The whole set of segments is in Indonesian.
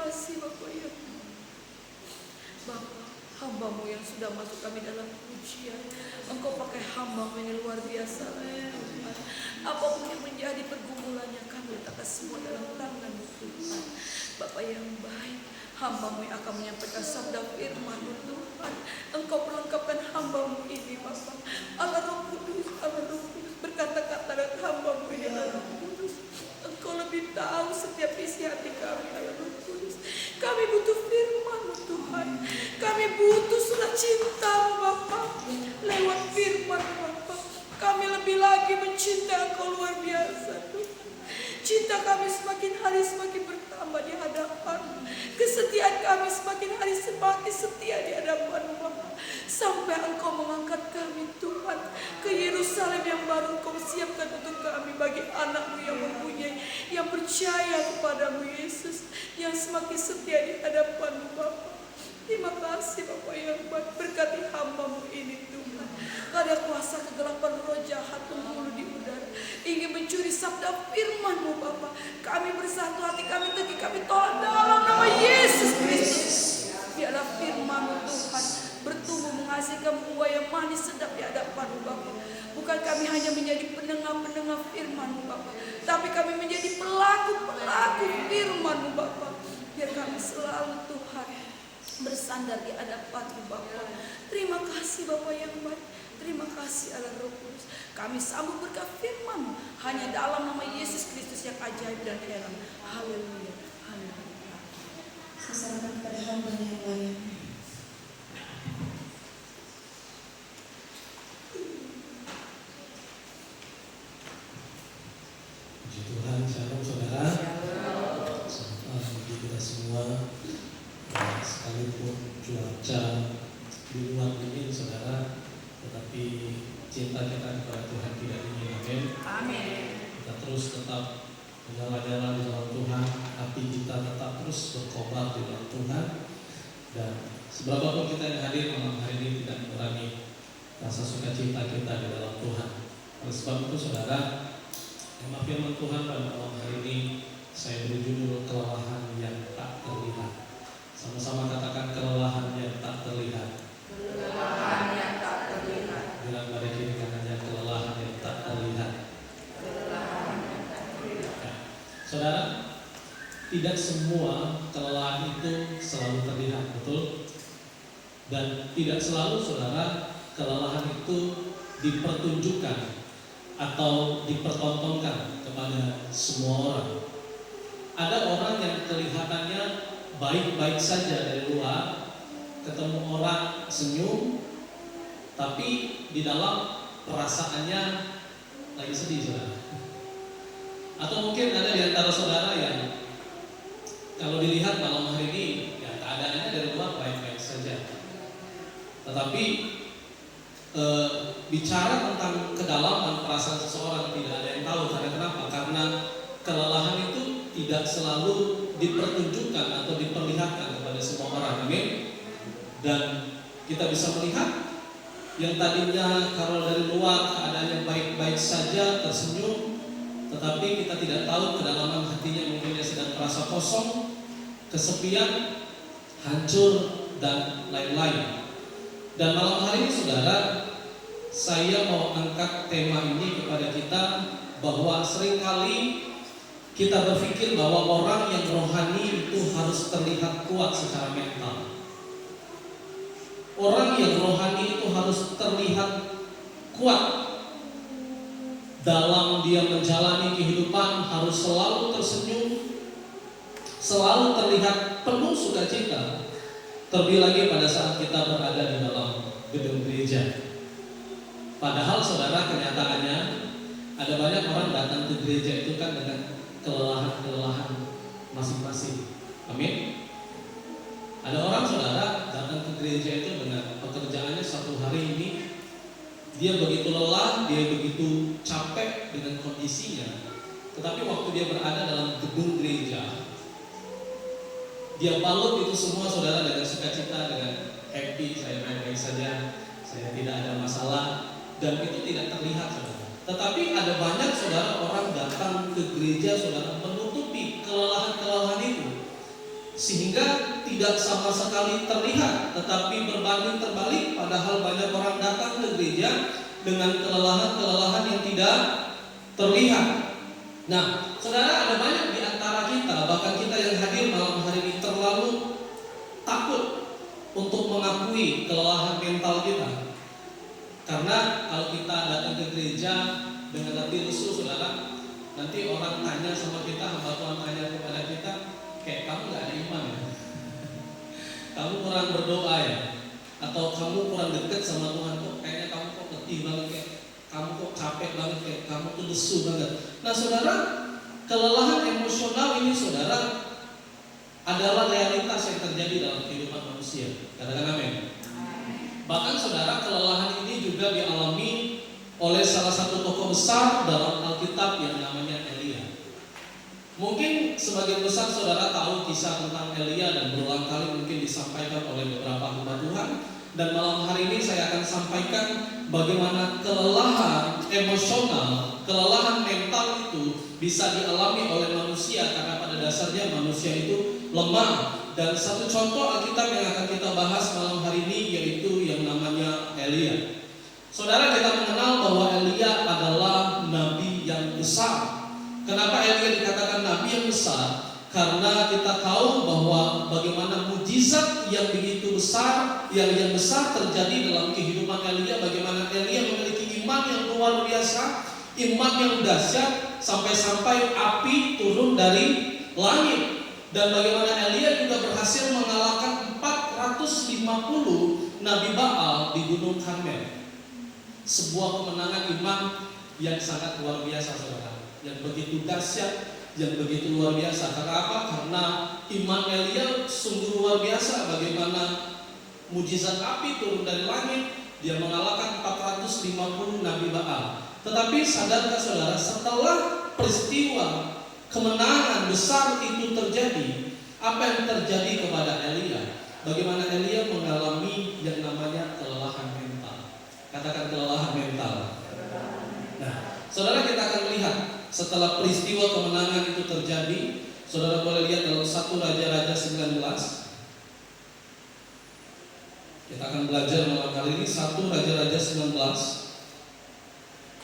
kasih Bapak ya. Bapak, hamba-Mu yang sudah masuk kami dalam pujian, Engkau pakai hamba-Mu ini luar biasa Tuhan. Apapun yang menjadi pergumulannya, kami letakkan semua dalam tangan-Mu Tuhan. Bapak yang baik, hamba-Mu yang akan menyampaikan sabda firman-Mu Tuhan. Engkau perlengkapkan hamba-Mu ini Bapak. Allah Roh Kudus berkata-kata dengan hamba-Mu ini Allah Roh Kudus. Engkau lebih tahu setiap isi hati kami Allah Roh Kudus. Kami butuh firman-Mu Tuhan. Kami butuh surat cinta-Mu Bapak. Lewat firman-Mu Bapak, kami lebih lagi mencintai Engkau luar biasa Tuhan. Cinta kami semakin hari semakin bertambah di hadapan-Mu. Kesetiaan kami semakin hari semakin setia di hadapan-Mu Bapak. Sampai Engkau mengangkat kami Tuhan ke Yerusalem yang baru Engkau siapkan untuk kami, bagi anak-Mu yang mempunyai, yang percaya kepadamu Yesus, yang semakin setia di hadapan-Mu Bapak. Terima kasih Bapak yang baik, berkati hamba-Mu ini Tuhan. Ada kuasa kegelapan roh jahat menghulu di udara, ingin mencuri sabda firman-Mu Bapak. Kami bersatu hati, kami teguh, kami tolak dalam nama Yesus Kristus. Biarlah firman-Mu Tuhan bertumbuh menghasilkan buah yang manis sedap di hadapan-Mu Bapak. Bukan kami hanya menjadi pendengar-pendengar firman-Mu Bapak, tapi kami menjadi pelaku-pelaku firman-Mu Bapak. Biar kami selalu Tuhan bersandar di hadapan-Mu Bapak. Terima kasih Bapak yang baik. Terima kasih Allah Roh Kudus. Kami sambut berkat firman-Mu hanya dalam nama Yesus Kristus yang ajaib dan heran. Haleluya. Haleluya. Saya serahkan kepada hamba yang lain. Puji Tuhan, shalom saudara. Selamat pagi kita semua. Sekalipun cuaca di luar dingin saudara, tetapi cinta kita kepada Tuhan tidak dingin. Amin. Amin. Kita terus tetap menyala-nyala di dalam Tuhan, hati kita tetap terus berkobar di dalam Tuhan. Dan seberapapun kita yang hadir malam hari ini tidak mengurangi rasa sukacita kita di dalam Tuhan. Oleh sebab itu saudara, tema firman Tuhan pada malam hari ini saya beri judul kelelahan yang tak terlihat. Sama-sama katakan kelelahan yang tak terlihat. Kelelahan yang tak terlihat. Bilang pada kiri kanannya kelelahan yang tak terlihat. Kelelahan yang tak terlihat. Ya. Saudara, tidak semua kelelahan itu selalu terlihat, betul? Dan tidak selalu saudara kelelahan itu dipertunjukkan atau dipertontonkan kepada semua orang. Ada orang yang kelihatannya baik-baik saja dari luar, ketemu orang senyum, tapi di dalam perasaannya lagi sedih saudara. Atau mungkin ada di antara saudara yang kalau dilihat malam hari ini ya keadaannya dari luar baik-baik saja, tetapi bicara tentang kedalaman perasaan seseorang tidak ada yang tahu. Karena kenapa? Karena kelelahan itu tidak selalu dipertunjukkan atau diperlihatkan kepada semua orang. Amin. Dan kita bisa melihat yang tadinya kalau dari luar keadaannya baik-baik saja, tersenyum, tetapi kita tidak tahu kedalaman hatinya, mungkin dia sedang merasa kosong, kesepian, hancur, dan lain-lain. Dan malam hari ini saudara, saya mau angkat tema ini kepada kita, bahwa seringkali kita berpikir bahwa orang yang rohani itu harus terlihat kuat secara mental. Orang yang rohani itu harus terlihat kuat dalam dia menjalani kehidupan, harus selalu tersenyum, selalu terlihat penuh sukacita. Terlebih lagi pada saat kita berada di dalam gedung gereja. Padahal saudara, kenyataannya ada banyak orang datang ke gereja itu kan dengan kelelahan-kelelahan masing-masing. Amin. Ada orang saudara datang ke gereja itu dengan pekerjaannya satu hari ini, dia begitu lelah, dia begitu capek dengan kondisinya, tetapi waktu dia berada dalam gedung gereja, dia balut itu semua saudara dengan sukacita, dengan happy, saya baik-baik saja, saya tidak ada masalah, dan itu tidak terlihat saudara. Tetapi ada banyak saudara orang datang ke gereja saudara menutupi kelelahan-kelelahan itu sehingga tidak sama sekali terlihat, tetapi berbanding terbalik, padahal banyak orang datang ke gereja dengan kelelahan-kelelahan yang tidak terlihat. Nah, saudara, ada banyak di antara kita, bahkan kita yang hadir malam hari ini, terlalu takut untuk mengakui kelelahan mental kita. Karena kalau kita datang ke gereja dengan hati lesu, saudara, nanti orang tanya sama kita, hamba Tuhan tanya kepada kita, kayak kamu gak ada iman ya? Kamu kurang berdoa ya? Atau kamu kurang dekat sama Tuhan, kok kayaknya kamu kok letih banget, kayak kamu kok capek banget, kayak kamu tuh lesu banget. Nah saudara, kelelahan emosional ini saudara adalah realitas yang terjadi dalam kehidupan manusia. Katakan amin. Bahkan saudara, kelelahan ini juga dialami oleh salah satu tokoh besar dalam Alkitab yang namanya Elia. Mungkin sebagian besar saudara tahu kisah tentang Elia dan berulang kali mungkin disampaikan oleh beberapa hamba Tuhan. Dan malam hari ini saya akan sampaikan bagaimana kelelahan emosional, kelelahan mental itu bisa dialami oleh manusia, karena pada dasarnya manusia itu lemah. Dan satu contoh Alkitab yang akan kita bahas malam hari ini yaitu yang namanya Elia. Saudara, kita mengenal bahwa Elia adalah nabi yang besar. Kenapa Elia dikatakan nabi yang besar? Karena kita tahu bahwa bagaimana mujizat yang begitu besar, yang besar terjadi dalam kehidupan Elia. Bagaimana Elia memiliki iman yang luar biasa, iman yang dahsyat, sampai-sampai api turun dari langit. Dan bagaimana Elia juga berhasil mengalahkan 450 Nabi Baal di Gunung Karmel. Sebuah kemenangan iman yang sangat luar biasa saudara, yang begitu dahsyat, yang begitu luar biasa. Karena apa? Karena iman Elia sungguh luar biasa. Bagaimana mujizat api turun dari langit, dia mengalahkan 450 Nabi Baal. Tetapi sadarkah saudara, setelah peristiwa kemenangan besar itu terjadi, apa yang terjadi kepada Elia? Bagaimana Elia mengalami yang namanya kelelahan mental. Katakan kelelahan mental. Nah, saudara, kita akan melihat setelah peristiwa kemenangan itu terjadi. Saudara boleh lihat dalam 1 Raja-Raja 19. Kita akan belajar malam kali ini 1 Raja-Raja 19.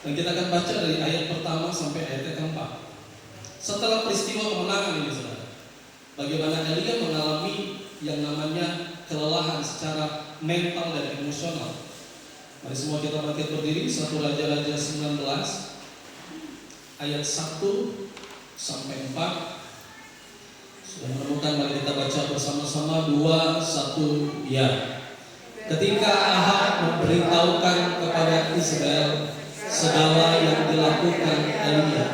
Dan kita akan baca dari ayat pertama sampai ayat keempat. Setelah peristiwa kemenangan ini saudara, bagaimana Elia mengalami yang namanya kelelahan secara mental dan emosional. Mari semua kita bangkit berdiri. 1 Raja-Raja 19 ayat 1 sampai 4. Sudah menemukan, mari kita baca bersama-sama. 2, 1, ya. Ketika Ahab memberitahukan kepada Israel segala yang dilakukan Elia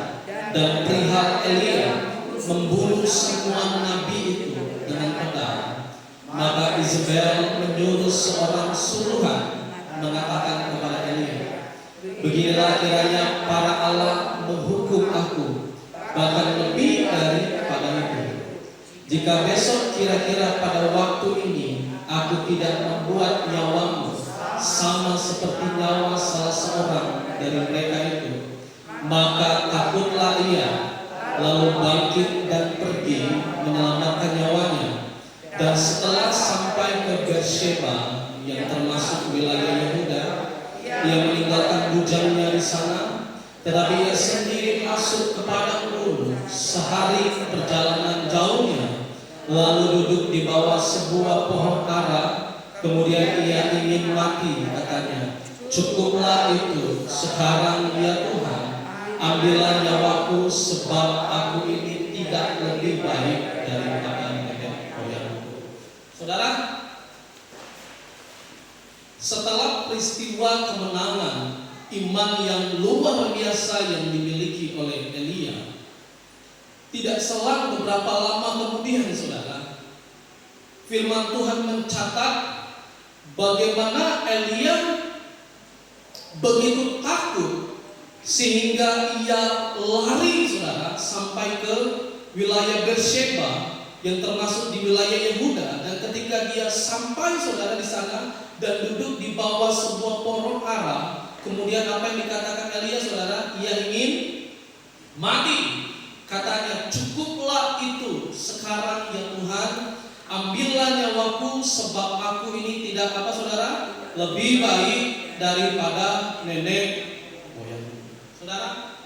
dan perihal Elia membunuh semua nabi itu dengan pedang, maka Isabel menyuruh seorang suruhan mengatakan kepada Elia, beginilah kiranya para Allah menghukum aku, bahkan lebih daripada itu, jika besok kira-kira pada waktu ini aku tidak membuat nyawamu sama seperti nyawa salah seorang dari mereka itu, maka takutlah ia, lalu bangkit dan pergi menyelamatkan nyawanya. Dan setelah sampai ke Beersheba yang termasuk wilayah Yehuda, ia meninggalkan bujangnya di sana, tetapi ia sendiri masuk ke padang gurun sehari perjalanan jauhnya, lalu duduk di bawah sebuah pohon ara. Kemudian ia ingin mati, katanya, cukuplah itu, sekarang ya Tuhan, ambillah nyawaku, sebab aku ini tidak lebih baik daripada nenek moyangku. Saudara, setelah peristiwa kemenangan, iman yang luar biasa yang dimiliki oleh Elia, tidak selang beberapa lama kemudian saudara, firman Tuhan mencatat bagaimana Elia begitu takut sehingga ia lari saudara sampai ke wilayah Beersheba yang termasuk di wilayah Yehuda. Dan ketika dia sampai saudara di sana dan duduk di bawah sebuah pohon ara, kemudian apa yang dikatakan Elia saudara? Ia ingin mati. Katanya, cukuplah itu sekarang ya Tuhan, ambillah nyawaku sebab aku ini tidak apa saudara, lebih baik daripada nenek moyang. Saudara,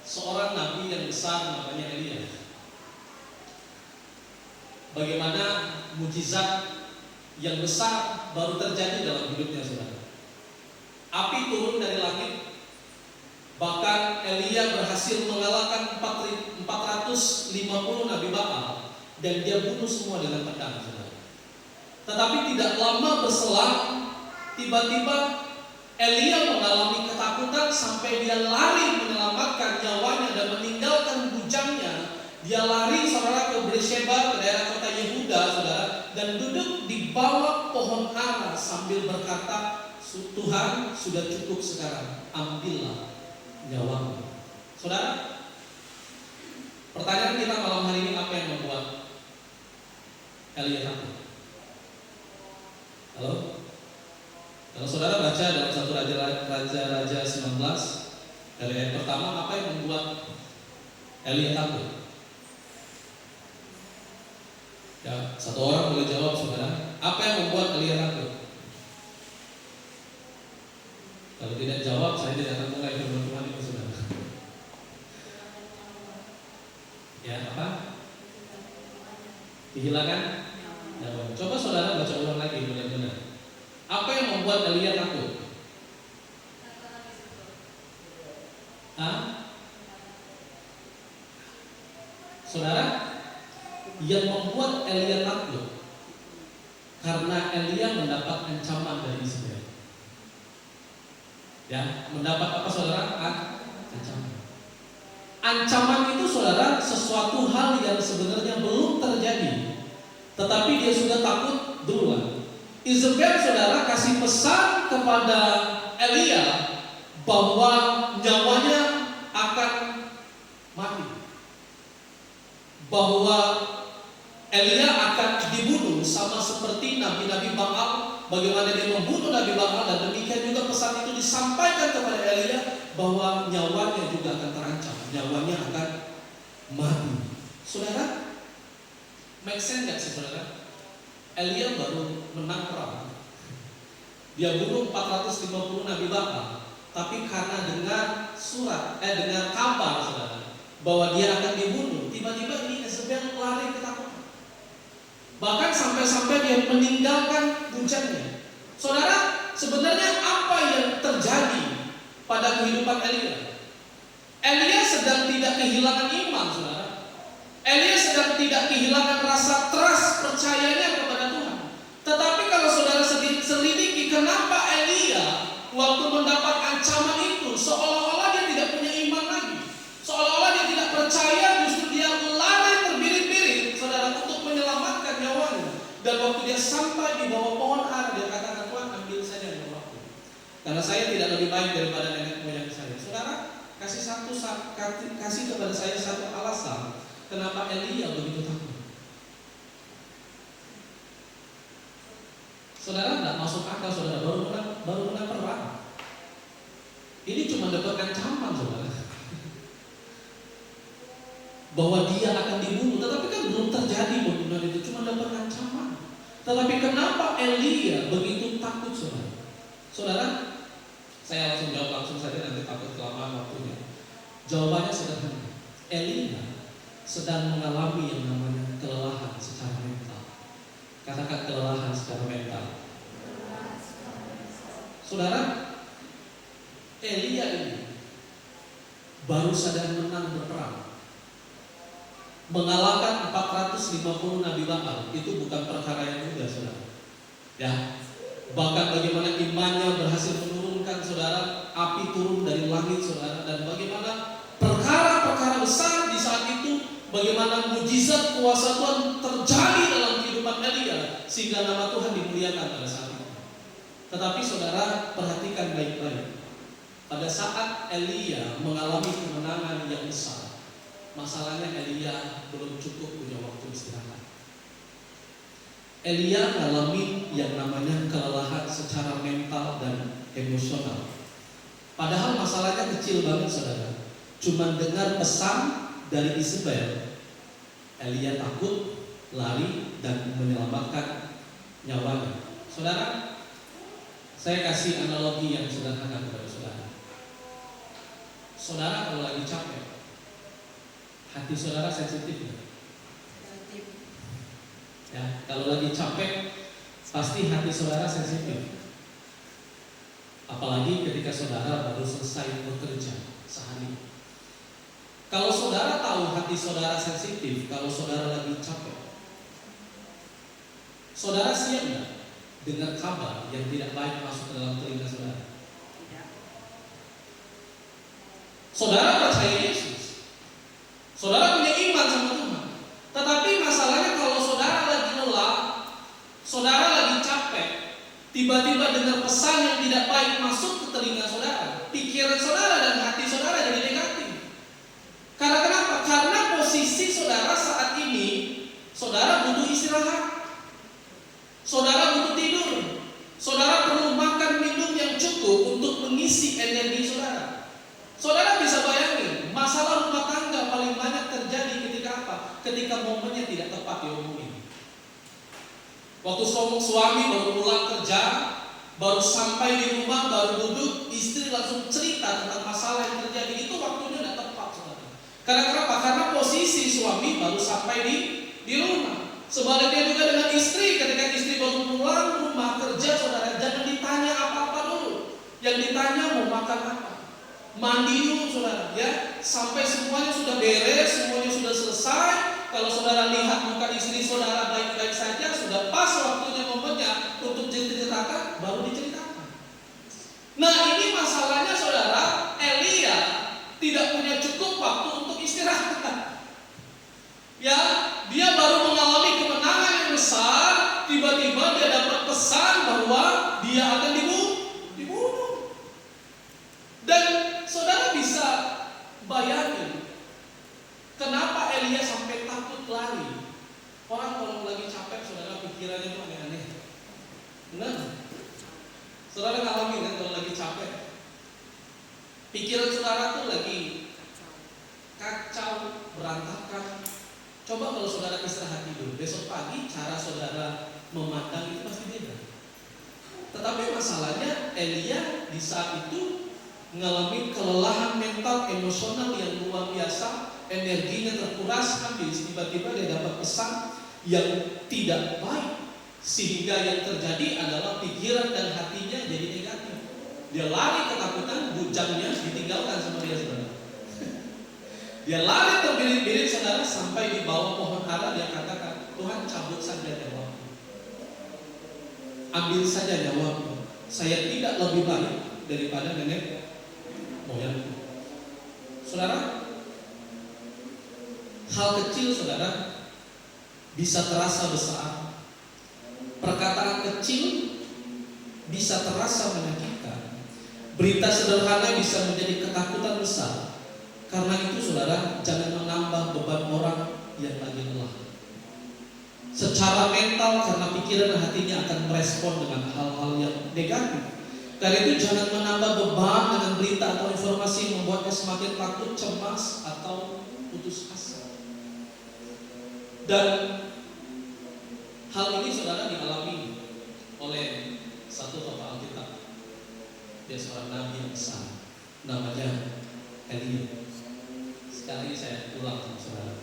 seorang nabi yang besar namanya Elia. Bagaimana mujizat yang besar baru terjadi dalam hidupnya saudara. Api turun dari langit. Bahkan Elia berhasil mengalahkan 450 Nabi Baal dan dia bunuh semua dengan pedang saudara. Tetapi tidak lama berselang, tiba-tiba Elia mengalami ketakutan sampai dia lari menyelamatkan nyawanya dan meninggalkan bujangnya. Dia lari saudara ke Beersheba, ke daerah kota Yehuda saudara, dan duduk di bawah pohon ara sambil berkata, Tuhan sudah cukup sekarang, ambillah nyawamu. Saudara, pertanyaan kita malam hari ini, apa yang membuat Elia takut? Halo? Kalau saudara baca dalam 1 Raja 19 dari ayat pertama, apa yang membuat Elia takut? Ya, satu orang boleh jawab saudara. Apa yang membuat Elia takut? Kalau tidak jawab, saya tidak akan mulai firman Tuhan itu saudara. Ya, apa? Kehilangan nyawa. Coba saudara baca ulang lagi benar-benar. Apa yang membuat Elia takut? Hah? Saudara, yang membuat Elia takut karena Elia mendapat ancaman dari Israel. Ya, mendapat apa saudara? Ancaman. Ancaman itu saudara sesuatu hal yang sebenarnya belum terjadi, tetapi dia sudah takut duluan. Isabel saudara kasih pesan kepada Elia bahwa nyawanya akan mati, bahwa Elia akan dibunuh sama seperti nabi-nabi Baal. Bagaimana dia membunuh Nabi Baal, dan demikian juga pesan itu disampaikan kepada Elia bahwa nyawanya juga akan terancam, nyawanya akan mati. Saudara, make sense gak sih saudara? Elia baru menang perang, dia bunuh 450 Nabi Baal, tapi karena dengar dengar kabar saudara bahwa dia akan dibunuh, tiba-tiba ini Yezebel lari ketakutan. Bahkan sampai-sampai dia meninggalkan bujangnya. Saudara, sebenarnya apa yang terjadi pada kehidupan Elia? Elia sedang tidak kehilangan iman, saudara. Elia sedang tidak kehilangan rasa trust, percayanya kepada Tuhan. Tetapi kalau saudara selidiki, kenapa Elia waktu mendapat ancaman itu seolah-olah dia tidak punya iman lagi, seolah-olah dia tidak percaya, justru dia lari terbirit-birit saudara untuk menyelamatkan nyawanya. Dan waktu dia sampai di bawah pohon ara, dia katakan, Tuhan ambil saja nyawaku, karena saya tidak lebih baik daripada nenek moyang saya. Saudara, kasih kepada saya satu alasan kenapa Elia begitu takut. Saudara, tidak masuk akal saudara, baru menang perang. Ini cuma dapat ancaman saudara, bahwa dia akan dibunuh, tetapi kan belum terjadi pembunuhan itu, cuma dapat ancaman. Tetapi kenapa Elia begitu takut saudara? Saudara, saya langsung jawab langsung saja, nanti takut kelamaan waktunya. Jawabannya sederhana. Elia sedang mengalami yang namanya kelelahan secara mental. Katakan kelelahan secara mental. Saudara, Elia ini baru saja menang berperang, mengalahkan 450 Nabi Baal. Itu bukan perkara yang mudah saudara. Ya, bahkan bagaimana imannya berhasil menurunkan saudara, api turun dari langit saudara, dan bagaimana perkara-perkara besar di saat itu, bagaimana mujizat kuasa Tuhan terjadi dalam kehidupan Elia sehingga nama Tuhan dimuliakan pada saat itu. Tetapi saudara, perhatikan baik-baik. Pada saat Elia mengalami kemenangan yang besar, masalahnya Elia belum cukup punya waktu istirahat. Elia mengalami yang namanya kelelahan secara mental dan emosional. Padahal masalahnya kecil banget saudara. cuma dengar pesan dari Isabel, Elia takut, lari dan menyelamatkan nyawanya. Saudara, saya kasih analogi yang sederhana kepada saudara. Saudara kalau lagi capek, hati saudara sensitif nggak? Ya, kalau lagi capek, pasti hati saudara sensitif. Apalagi ketika saudara baru selesai bekerja sehari. Kalau saudara tahu hati saudara sensitif, kalau saudara lagi capek, saudara siap nggak dengan kabar yang tidak baik masuk ke dalam telinga saudara? Saudara percaya Yesus, saudara punya iman sama Tuhan. Tetapi masalahnya kalau saudara lagi lelah, saudara lagi capek, tiba-tiba dengar pesan yang tidak baik masuk ke telinga saudara, pikiran saudara dan hati saudara jadi negatif. Karena kenapa? Karena posisi saudara saat ini, saudara butuh istirahat, saudara butuh tidur, saudara perlu makan minum yang cukup untuk mengisi energi saudara. Saudara bisa bayangin, masalah rumah tangga paling banyak terjadi ketika apa? Ketika momennya tidak tepat diomongin. Waktu suami baru pulang kerja, baru sampai di rumah, baru duduk, istri langsung cerita tentang masalah yang terjadi. Itu waktunya tidak tepat, saudara. Karena kenapa? Karena posisi suami baru sampai di rumah. Sebaliknya juga dengan istri, ketika istri baru pulang rumah kerja, saudara, jangan ditanya apa-apa dulu. Yang ditanya mau makan apa, mandi dulu, saudara, ya, sampai semuanya sudah beres, semuanya sudah selesai. Kalau saudara lihat muka istri saudara baik-baik saja, sudah pas waktunya momennya untuk diceritakan, baru diceritakan. Nah, ini masalahnya saudara, Elia tidak punya cukup waktu untuk istirahat. Ya, dia baru mengalami kemenangan yang besar, tiba-tiba dia dapat pesan bahwa dia akan dibunuh. Dan saudara bisa bayangin kenapa Elia sampai takut lari. Orang kalau lagi capek, saudara pikirannya itu aneh-aneh. Benar? Saudara ngalamin kan kalau lagi capek, pikiran saudara tuh lagi kacau, berantakan. Coba kalau saudara istirahat tidur, besok pagi cara saudara memandang itu pasti beda. Tetapi masalahnya Elia di saat itu mengalami kelelahan mental, emosional yang luar biasa, energinya terkuras habis. Tiba-tiba dia dapat pesan yang tidak baik, sehingga yang terjadi adalah pikiran dan hatinya jadi negatif. Dia lari ketakutan, bujangnya ditinggalkan sama dia, saudara. Dia lari terbirit-birit, saudara, sampai di bawah pohon ara. Dia katakan, Tuhan, cabut saja nyawaku, ambil saja nyawaku. Saya tidak lebih baik daripada nenek moyangku. Saudara, hal kecil, saudara, bisa terasa besar. Perkataan kecil bisa terasa menyakitkan. Berita sederhana bisa menjadi ketakutan besar. Karena itu, saudara, jangan menambah beban orang yang lagi lelah. Secara mental, karena pikiran dan hatinya akan merespon dengan hal-hal yang negatif. Karena itu jangan menambah beban dengan berita atau informasi yang membuatnya semakin takut, cemas, atau putus asa. Dan hal ini, saudara, dialami oleh satu tokoh Alkitab. Dia seorang nabi yang besar, namanya Elia. Sekali ini saya ulang, saudara.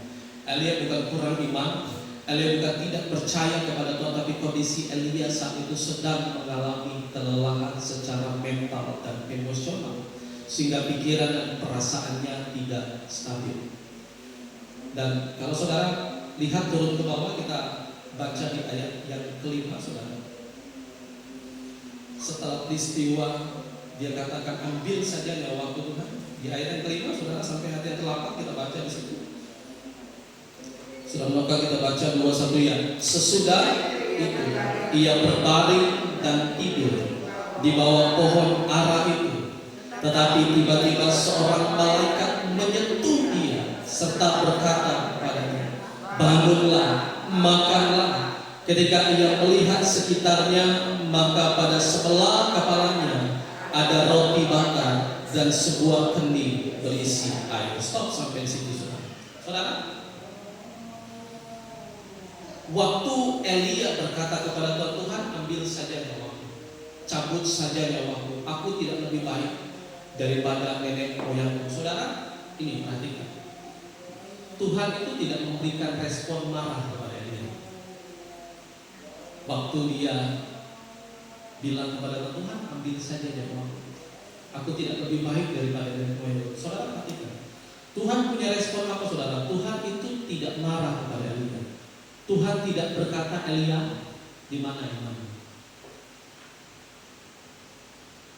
Elia bukan kurang iman, Elia bukan tidak percaya kepada Tuhan, tapi kondisi Elia saat itu sedang mengalami kelelahan secara mental dan emosional, sehingga pikiran dan perasaannya tidak stabil. Dan kalau saudara lihat turun ke bawah, kita baca di ayat yang kelima, saudara. Setelah peristiwa, dia katakan, ambil saja nyawaku, Tuhan. Di ayat yang kelima, saudara, sampai ayat yang ke-8 kita baca di situ. Sudah maka kita baca 2-1 ya. Sesudah itu ia berbaring dan tidur di bawah pohon ara itu. Tetapi tiba-tiba seorang malaikat menyentuh dia serta berkata kepadanya, bangunlah, makanlah. Ketika ia melihat sekitarnya, maka pada sebelah kepalanya ada roti bakar dan sebuah kendi berisi air. Stop sampai di situ, saudara. Saudara, waktu Elia berkata kepada Tuhan, Tuhan ambil saja nyawaku, cabut saja nyawaku, aku tidak lebih baik daripada nenek moyangku. Saudara, ini perhatikan, Tuhan itu tidak memberikan respon marah kepada Elia. Waktu dia bilang kepada Tuhan, ambil saja nyawaku, aku tidak lebih baik daripada nenek moyangku. Saudara, perhatikan, Tuhan punya respon apa, saudara? Tuhan itu tidak marah kepada Elia. Tuhan tidak berkata, Elia, di mana imanmu?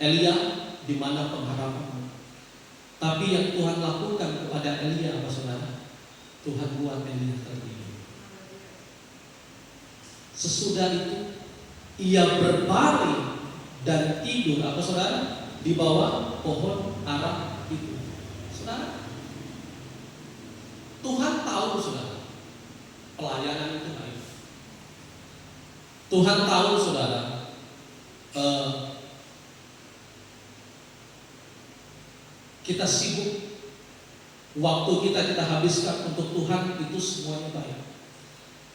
Elia, di mana pengharapanmu? Tapi yang Tuhan lakukan kepada Elia apa, saudara? Tuhan buat Elia tertidur. Sesudah itu ia berbaring dan tidur, apa, saudara? Di bawah pohon ara itu. Saudara, Tuhan tahu, saudara, pelayanan itu baik. Tuhan tahu, saudara, kita sibuk, waktu kita habiskan untuk Tuhan itu semuanya baik.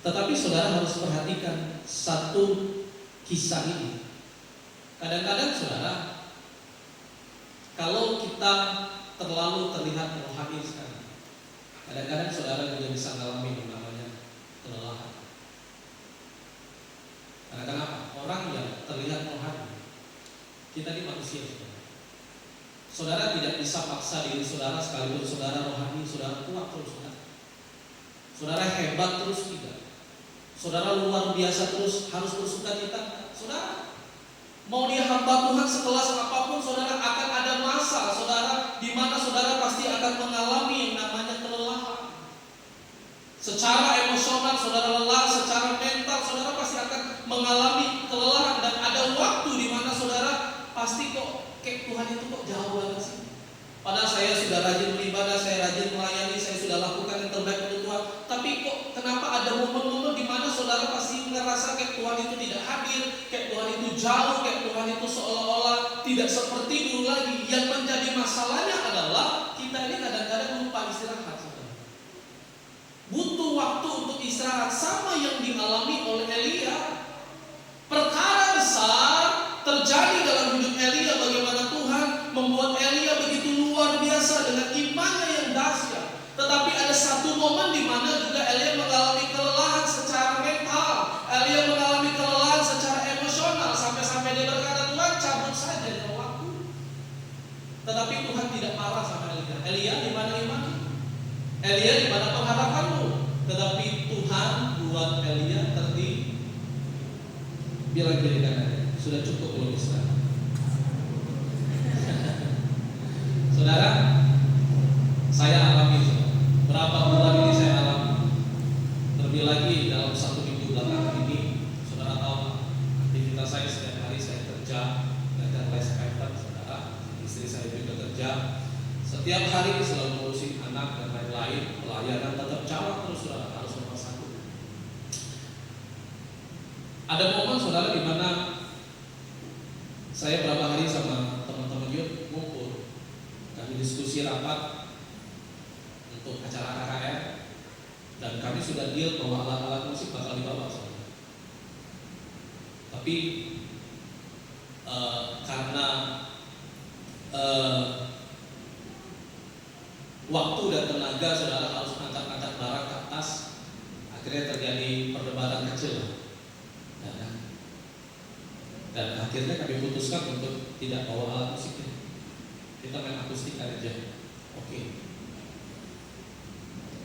Tetapi saudara harus perhatikan satu kisah ini. Kadang-kadang, saudara, kalau kita terlalu terlihat rohani sekali, kadang-kadang saudara juga bisa mengalami yang namanya kelelahan. Karena kenapa? Orang yang terlihat rohani, kita ini manusia, saudara. Saudara tidak bisa paksa diri saudara sekalipun saudara rohani, saudara kuat terus, saudara. Saudara hebat terus tidak. Saudara luar biasa terus harus bersukacita. Saudara, mau dia hamba Tuhan sekelas apapun, saudara akan ada masa, saudara, di mana saudara pasti akan mengalami yang namanya kelelahan. Secara emosional saudara lelah, secara mental saudara pasti akan mengalami kelelahan, dan ada waktu di mana saudara pasti kok kayak Tuhan itu kok jauh banget sih. Padahal saya sudah rajin beribadah, saya rajin melayani, saya sudah lakukan yang terbaik untuk Tuhan. Tapi kok kenapa ada momen-momen di mana saudara pasti ngerasa kayak Tuhan itu tidak hadir, kayak Tuhan itu jauh, kayak Tuhan itu seolah-olah tidak seperti dulu lagi. Yang menjadi masalahnya adalah kita ini kadang-kadang lupa istirahat, saudara. Butuh waktu untuk istirahat, sama yang dialami oleh Elia. Perkara besar terjadi dalam hidup Elia, bagaimana Tuhan membuat Elia begitu luar biasa dengan imannya yang dahsyat. Tetapi ada satu momen di mana juga Elia mengalami kelelahan secara mental, Elia mengalami kelelahan secara emosional, sampai-sampai dia berkata, Tuhan cabut saja nyawaku. Tetapi Tuhan tidak marah sama Elia. Elia, di mana imanmu? Elia, di mana pengharapanmu? Tetapi Tuhan buat Elia tertidur. Bilang diri kanan, sudah cukup belum istirahat? Saudara, saya alami, saudara. Berapa bulan ini saya alami. Terlebih lagi dalam 1 minggu belakangan ini, saudara tahu aktivitas saya setiap hari saya kerja, belajar les Python, saudara. Istri saya juga kerja. Setiap hari selalu ngurusin anak dan lain-lain. Pelayanan tetap jalan terus, saudara, harus nomor 1. Ada momen, saudara, di mana saya berapa hari sama teman-teman youth ngumpul, kami diskusi rapat untuk acara KKR, dan kami sudah deal bahwa alat-alat musik bakal dibawa, saudara. Tapi karena waktu dan tenaga saudara harus angkat-angkat barang ke atas, akhirnya terjadi perdebatan kecil. Dan akhirnya kami putuskan untuk tidak bawa alat musik ini. Kita main akustik aja. Oke.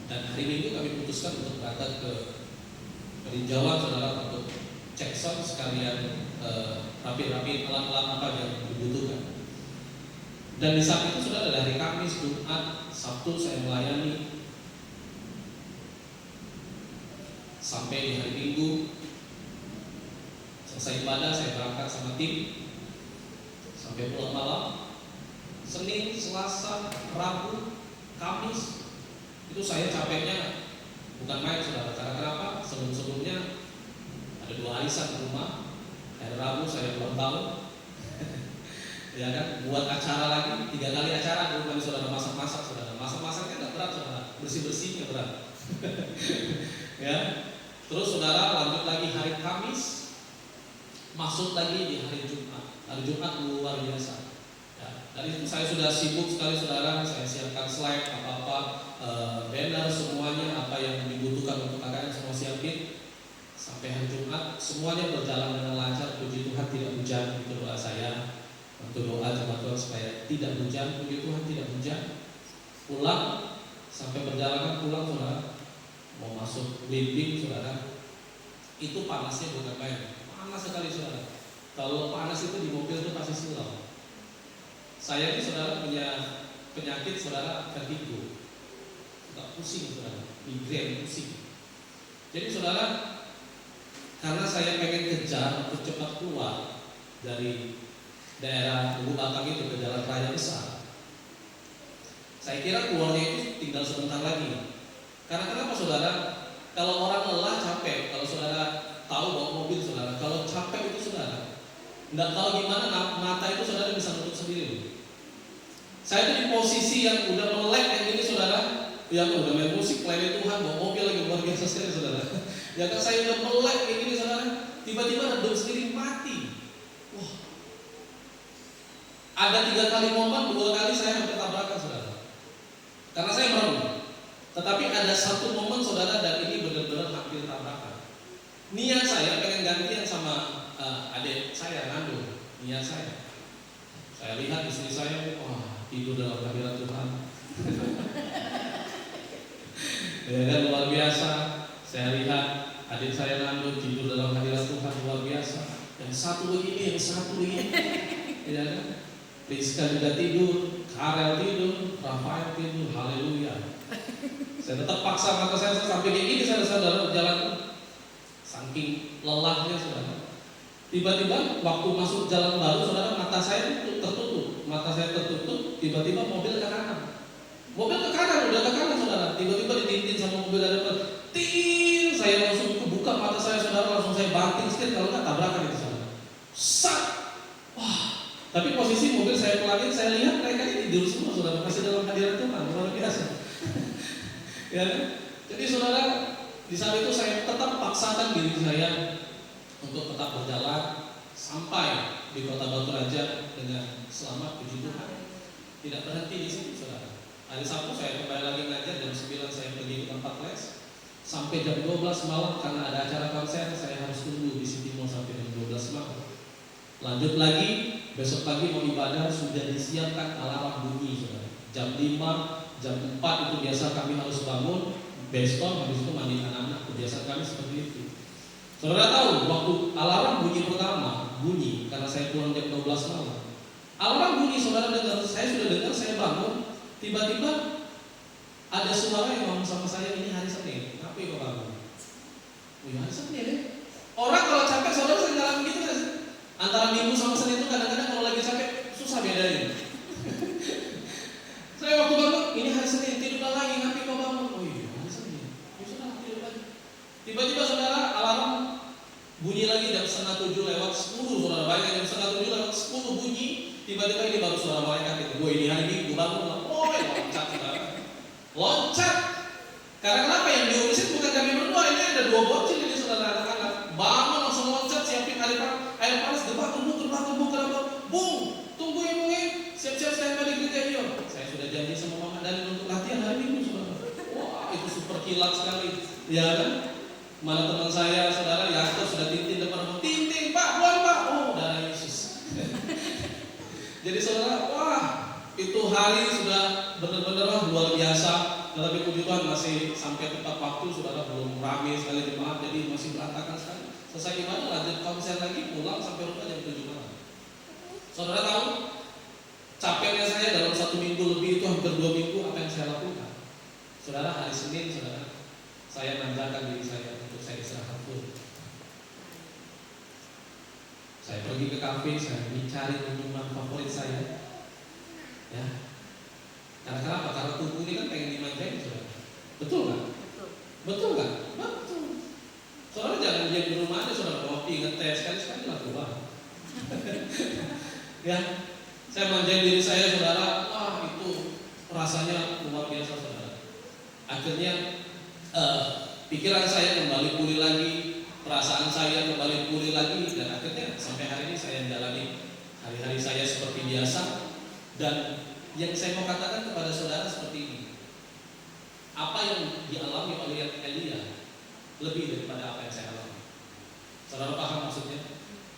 Dan hari Minggu kami putuskan untuk berangkat ke peninjauan, saudara, untuk cek sound sekalian rapi-rapi alat-alat apa yang dibutuhkan. Dan di saat itu, saudara, dari Kamis, Jumat, Sabtu saya melayani sampai di hari Minggu. Selesai ibadah saya berangkat sama tim sampai pulang malam. Senin, Selasa, Rabu, Kamis itu saya capeknya bukan main, saudara. Karena kenapa? Sebelum-sebelumnya ada 2 arisan di rumah. Hari Rabu saya ulang tahun. Ya kan, buat acara lagi, 3 kali acara dulu kami saudara masak-masak saudara. Masak-masaknya nggak berat saudara, bersih-bersihnya berat. Ya, terus saudara lanjut lagi hari Kamis, masuk lagi di hari Jumat. Hari Jumat luar biasa. Ya, dari itu saya sudah sibuk sekali saudara, saya siapkan slide apa-apa, banner semuanya, apa yang dibutuhkan untuk KKN semua siapin. Sampai hari Jumat semuanya berjalan dengan lancar, puji Tuhan tidak hujan, itu doa saya. Untuk doa jemaat Tuhan supaya tidak hujan, puji Tuhan tidak hujan. Pulang, sampai perjalanan pulang saudara, mau masuk blimbing saudara, itu panasnya bukan main, panas sekali saudara. Kalau panas itu di mobil itu pasti silau. Saya ini saudara punya penyakit saudara vertigo, suka pusing saudara, migrain pusing. Jadi saudara, karena saya pengen kejar untuk cepat keluar dari daerah Lubu Batang itu ke jalan raya besar, saya kira keluarnya itu tinggal sebentar lagi. Karena kenapa saudara? Kalau orang lelah capek, kalau saudara tahu bawa mobil saudara, kalau capek itu saudara, nggak tahu gimana mata itu saudara bisa nutup sendiri. Saya itu di posisi yang udah melek kayak gini saudara, yang udah main musik, pelayan Tuhan, bawa mobil lagi luar biasa sekali saudara. Ya kan saya udah melek kayak gini saudara, tiba-tiba redup sendiri mati. Wah, ada 3 kali momen, 2 kali saya hampir tabrakan saudara. Karena saya merem. Tetapi ada 1 momen saudara dan ini benar-benar hampir tabrakan. Niat saya pengen gantian sama adik saya Nando. Niat saya. Saya lihat istri saya, wah tidur dalam hadirat Tuhan. Ya kan luar biasa. Saya lihat adik saya Nando tidur dalam hadirat Tuhan luar biasa. Yang satu begini, yang satu begini. Ya kan? Rizka juga tidur, Karel tidur, Rafael tidur, haleluya. Saya tetap paksa mata saya sampai kayak gini saudara jalan, saking lelahnya saudara. Tiba-tiba waktu masuk jalan baru saudara, mata saya tertutup, tiba-tiba mobil ke kanan. Mobil ke kanan, udah ke kanan saudara. Tiba-tiba ditintin sama mobil ada depan. Ting, saya langsung kebuka mata saya saudara, langsung saya banting sedikit, kalau nggak tabrakan itu saudara. Sat, wah. Tapi posisi mobil saya pelanin, saya lihat mereka ini tidur semua saudara, masih dalam hadirat Tuhan, luar biasa. Ya, jadi saudara, di saat itu saya tetap paksakan diri saya untuk tetap berjalan sampai di Kota Batu Raja dengan selamat, puji Tuhan. Tidak berhenti di situ saudara. Hari Sabtu saya kembali lagi ngajar, jam 9 saya pergi ke tempat les. Sampai jam 12 malam karena ada acara konser, saya harus tunggu di City Mall sampai jam 12 malam. Lanjut lagi, besok pagi mau ibadah sudah disiapkan alarm bunyi saudara. Jam 5, jam 4 itu biasa kami harus bangun, besok habis itu mandi anak-anak, kebiasaan kami seperti itu. Saudara tahu, waktu alarm bunyi pertama, bunyi karena saya pulang jam 12 malam. Alarm bunyi saudara dengar, saya sudah dengar, saya bangun, tiba-tiba ada suara yang ngomong sama saya, ini hari Senin, apa yang kau bangun? Oh ya hari Senin ya? Orang kalau capek saudara sering ngalamin gitu kan? Antara Minggu sama Senin itu kadang-kadang kalau lagi capek susah bedain. Saya waktu bangun, ini hari Senin, tidurlah lagi, ngapain kau bangun? Oh iya, hari Senin. Ya sudah, tidur lagi. Tiba-tiba saudara, alarm bunyi lagi jam 6:30 lewat 10 saudara, bayangkan jam 6:30 lewat 10 bunyi. Tiba-tiba ini baru suara malaikat itu. Gue ini hari Minggu bangun, oh loncat saudara. Loncat. Karena kenapa yang diurusin bukan kami berdua, ini ada 2 bocil ini saudara anak-anak. Bangun langsung loncat, siapin air panas, gerbang, bung, tunggu ibu siap-siap saya balik ke gereja. Saya sudah janji sama Mama Dani untuk latihan hari Minggu saudara. Wah itu super kilat sekali, ya kan? Mana teman saya saudara Yakob sudah tintin depan rumah, tintin pak, buang pak, oh darah Yesus. Jadi saudara, wah itu hari sudah benar-benar luar biasa. Tetapi puji Tuhan masih sampai tepat waktu saudara, belum ramai sekali jemaat, jadi masih berantakan sekali. Selesai ibadah lanjut konser lagi, pulang sampai rumah jam 7 malam. Saudara tahu capeknya saya dalam 1 minggu lebih itu hampir 2 minggu apa yang saya lakukan. Saudara hari Senin saudara, saya nandakan diri saya untuk saya istirahat full. Saya pergi ke kafe, saya mencari minuman favorit saya. Ya. Karena kenapa? Karena tubuh ini kan pengen dimanjain saudara. Betul nggak? Betul nggak? Betul. Saudara jangan diam di rumah aja saudara, kopi, ngetes, sekali-sekali lah keluar. Ya, Saya manjain diri saya, saudara, wah itu rasanya luar biasa, saudara. Akhirnya pikiran saya kembali pulih lagi, perasaan saya kembali pulih lagi, dan akhirnya sampai hari ini saya menjalani hari-hari saya seperti biasa. Dan yang saya mau katakan kepada saudara seperti ini, apa yang dialami oleh Elia lebih daripada apa yang saya alami. Saudara paham maksudnya?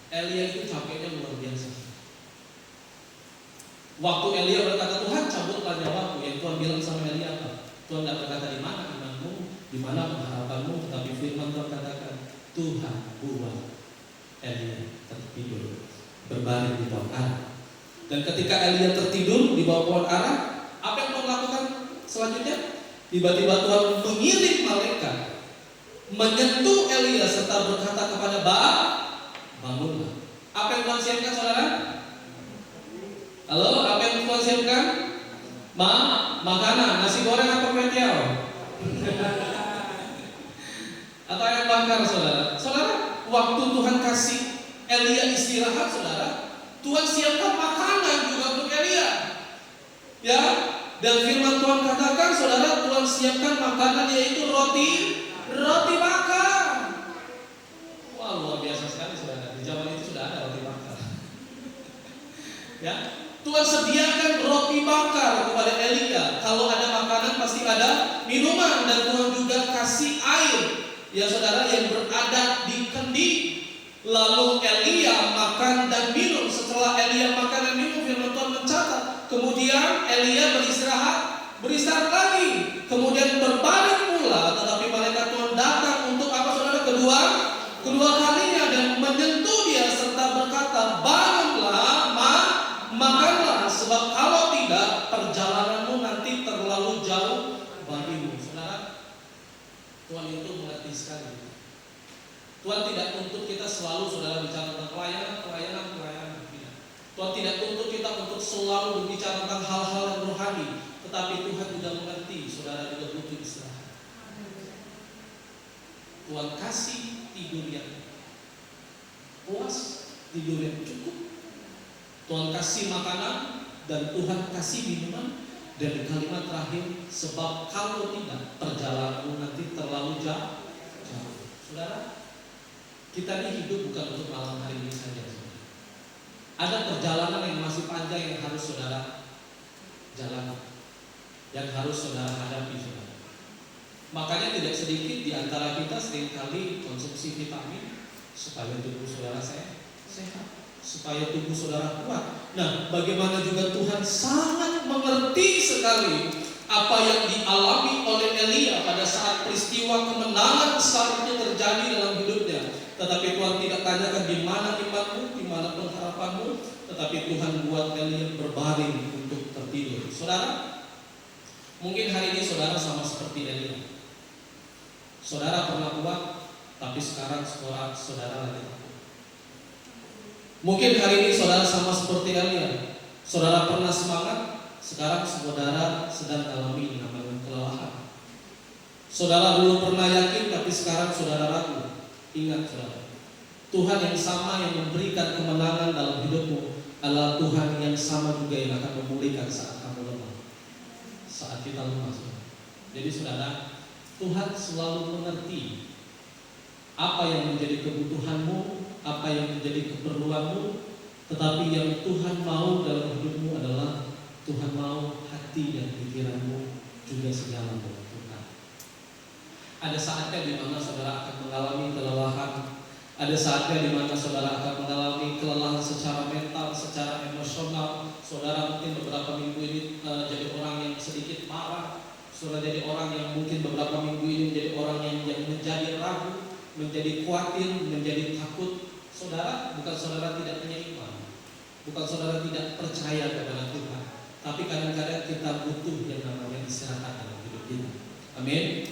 Elia itu capeknya luar biasa. Waktu Elia berkata, Tuhan cabutlah nyawaku, yang Tuhan bilang sama Elia apa? Tuhan tidak berkata di mana imanmu, di mana pengharapanmu, tetapi firman Tuhan katakan, Tuhan buat Elia tertidur berbaring di bawah arah. Dan ketika Elia tertidur di bawah pohon ara, apa yang Tuhan lakukan selanjutnya? Tiba-tiba Tuhan mengirim malaikat menyentuh Elia serta berkata kepada Baal, bangunlah. Apa yang Tuhan siapkan, saudara? Halo, apa yang Tuhan siapkan? Makanan, nasi goreng apa kue tiaw? Atau yang bakar, saudara? Saudara, waktu Tuhan kasih Elia istirahat, saudara, Tuhan siapkan makanan juga untuk Elia. Ya, dan firman Tuhan katakan, saudara, Tuhan siapkan makanan yaitu roti bakar. Wah, luar biasa sekali, saudara. Di zaman itu sudah ada roti bakar. Ya, Tuhan sediakan roti bakar kepada Elia. Kalau ada makanan pasti ada minuman, dan Tuhan juga kasih air, ya saudara, yang berada di kendi. Lalu Elia makan dan minum. Setelah Elia makan dan minum, firman Tuhan mencatat, kemudian Elia beristirahat lagi, kemudian berbaring pula. Tetapi malaikat Tuhan datang untuk apa, saudara? Kedua kalinya, dan menyentuh dia serta berkata, bangunlah, makanlah, sebab kalau tidak perjalananmu nanti terlalu jauh bagimu. Saudara, Tuhan itu mengerti sekali. Tuhan tidak tuntut kita selalu, saudara, bicara tentang pelayanan. Tidak. Tuhan tidak tuntut kita untuk selalu berbicara tentang hal-hal yang rohani, tetapi Tuhan juga mengerti, saudara juga butuh istirahat. Tuhan kasih tidur yang puas, tidur yang cukup. Tuhan kasih makanan dan Tuhan kasih minuman. Dan di kalimat terakhir, sebab kalau tidak perjalananmu nanti terlalu jauh. Saudara, kita ini hidup bukan untuk malam hari ini saja, saudara. Ada perjalanan yang masih panjang yang harus saudara jalani, yang harus saudara hadapi, saudara. Makanya tidak sedikit di antara kita seringkali konsumsi vitamin supaya tubuh saudara sehat, supaya tubuh saudara kuat. Nah, bagaimana juga Tuhan sangat mengerti sekali apa yang dialami oleh Elia pada saat peristiwa kemenangan besar itu terjadi dalam hidupnya. Tetapi Tuhan tidak tanyakan di mana imanmu, di mana pengharapanmu, tetapi Tuhan buat Elia berbaring untuk tertidur. Saudara, mungkin hari ini saudara sama seperti Elia. Saudara pernah kuat, tapi sekarang saudara lagi takut. Mungkin hari ini saudara sama seperti Elia. Saudara pernah semangat, sekarang saudara sedang alami namanya kelelahan. Saudara dulu pernah yakin, tapi sekarang saudara ragu. Ingat, saudara, Tuhan yang sama yang memberikan kemenangan dalam hidupmu adalah Tuhan yang sama juga yang akan memulihkan saat kamu lemah, saat kita lemah, saudara. Jadi saudara, Tuhan selalu mengerti apa yang menjadi kebutuhanmu, apa yang menjadi keperluanmu. Tetapi yang Tuhan mau dalam hidupmu adalah Tuhan mau hati dan pikiranmu juga segala bertukar. Ada saatnya di mana saudara akan mengalami kelelahan. Ada saatnya di mana saudara akan mengalami kelelahan secara mental, secara emosional. Saudara mungkin beberapa minggu ini jadi orang yang sedikit marah. Saudara jadi orang yang mungkin beberapa minggu ini menjadi orang yang menjadi ragu, menjadi khawatir, menjadi takut. Saudara, bukan saudara tidak punya iman, bukan saudara tidak percaya kepada Tuhan, tapi kadang-kadang kita butuh yang namanya istirahat dalam hidup kita. Amin.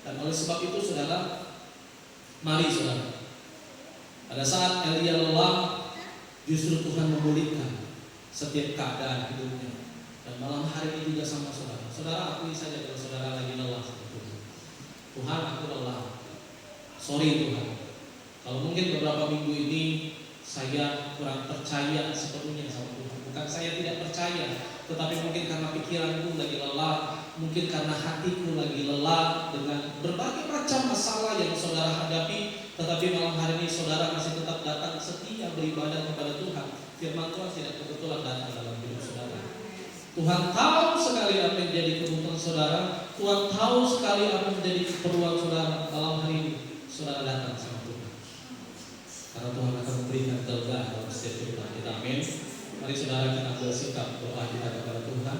Dan oleh sebab itu saudara, mari saudara, pada saat Elia lelah, justru Tuhan memulihkan setiap keadaan hidupnya. Dan malam hari ini juga sama saudara. Saudara akui saja kalau saudara lagi lelah sebetulnya. Tuhan, aku lelah. Sorry Tuhan. Kalau mungkin beberapa minggu ini saya kurang percaya sepenuhnya sama Tuhan. Bukan saya tidak percaya, tetapi mungkin karena pikiranku lagi lelah, mungkin karena hatiku lagi lelah dengan berbagai macam masalah yang saudara hadapi. Tetapi malam hari ini saudara masih tetap datang setia beribadah kepada Tuhan. Firman Tuhan tidak kebetulan datang dalam hidup saudara. Tuhan tahu sekali apa yang menjadi kebutuhan saudara. Tuhan tahu sekali apa yang menjadi keperluan saudara. Malam hari ini saudara datang sama Tuhan, karena Tuhan akan memberikan kelegaan dalam setiap kehidupan kita. Amin. Mari saudara kita ambil sikap doa kita kepada Tuhan.